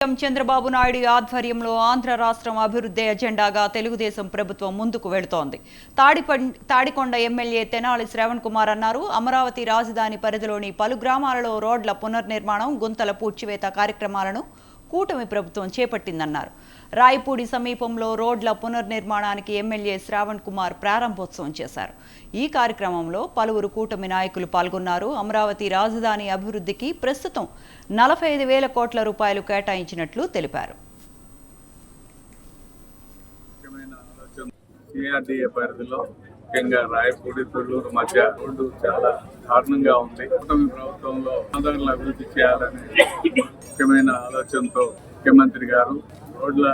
CM Chandrababu Naidu ఆధ్వర్యంలో ఆంధ్ర రాష్ట్రం అభివృద్ధి ఎజెండాగా తెలుగుదేశం ప్రభుత్వం ముందుకు వెళుతోంది. తాడికొండ ఎమ్మెల్యే తెనాలి శ్రవణ్ కుమార్ అన్నారు. అమరావతి రాజధాని పరిధిలోని పలు గ్రామాలలో రోడ్ల పునర్నిర్మాణం, గుంతల పూడ్చివేత కార్యక్రమాలను కూటమి ప్రభుత్వం చేపట్టిందన్నారు. రాయపూడి సమీపంలో రోడ్ల పునర్నిర్మాణానికి ఎమ్మెల్యే శ్రావణ్ కుమార్ ప్రారంభోత్సవం చేశారు. ఈ కార్యక్రమంలో పలువురు కూటమి నాయకులు పాల్గొన్నారు. అమరావతి రాజధాని అభివృద్ధికి ప్రస్తుతం 45,000 కోట్ల రూపాయలు కేటాయించినట్లు తెలిపారు. ముఖ్యంగా రాయపూడి తొల్లూరు మధ్య రోడ్డు చాలా దారుణంగా ఉంది. కూటమి ప్రభుత్వంలో ఆంధ్రాలను అభివృద్ధి చేయాలనే ముఖ్యమైన ఆలోచనతో ముఖ్యమంత్రి గారు రోడ్ల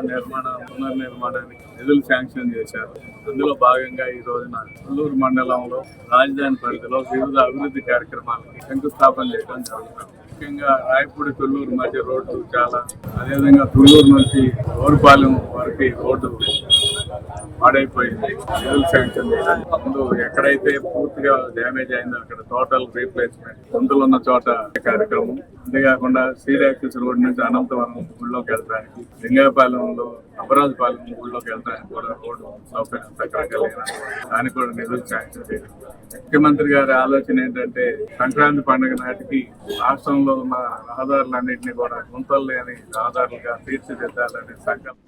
పునర్నిర్మాణానికి నిధులు శాంక్షన్ చేశారు. అందులో భాగంగా ఈ రోజున తొల్లూరు మండలంలో రాజధాని పరిధిలో వివిధ అభివృద్ధి కార్యక్రమాలకు శంకుస్థాపన చేయడం జరుగుతుంది. ముఖ్యంగా రాయపూడి తొల్లూరు మధ్య రోడ్డు చాలా, అదేవిధంగా తొల్లూరు నుంచి ఓరుపాలెం వరకు రోడ్డు పాడైపోయింది. నిధులు శాంక్షన్ చేయడం ముందు ఎక్కడైతే పూర్తిగా డ్యామేజ్ అయిందో అక్కడ టోటల్ రీప్లేస్మెంట్, గుంతలు ఉన్న చోట కార్యక్రమం. అంతేకాకుండా శ్రీరాక్షస్ రోడ్ నుంచి అనంతవరం గుళ్ళోకి వెళ్ళడానికి, లింగాపాలెంలో అపరాజపాలెం గుళ్ళోకి వెళ్ళడానికి కూడా రోడ్డు సౌకర్యం సక్రమంగా లేనప్పుడు దానికి కూడా నిధులు శాంక్షన్ చేయడం. ముఖ్యమంత్రి గారి ఆలోచన ఏంటంటే సంక్రాంతి పండుగ నాటికి రాష్ట్రంలో ఉన్న రహదారులన్నింటినీ కూడా గుంతలు లేని రహదారులుగా తీర్చిదిద్దాలనే సంకల్పం.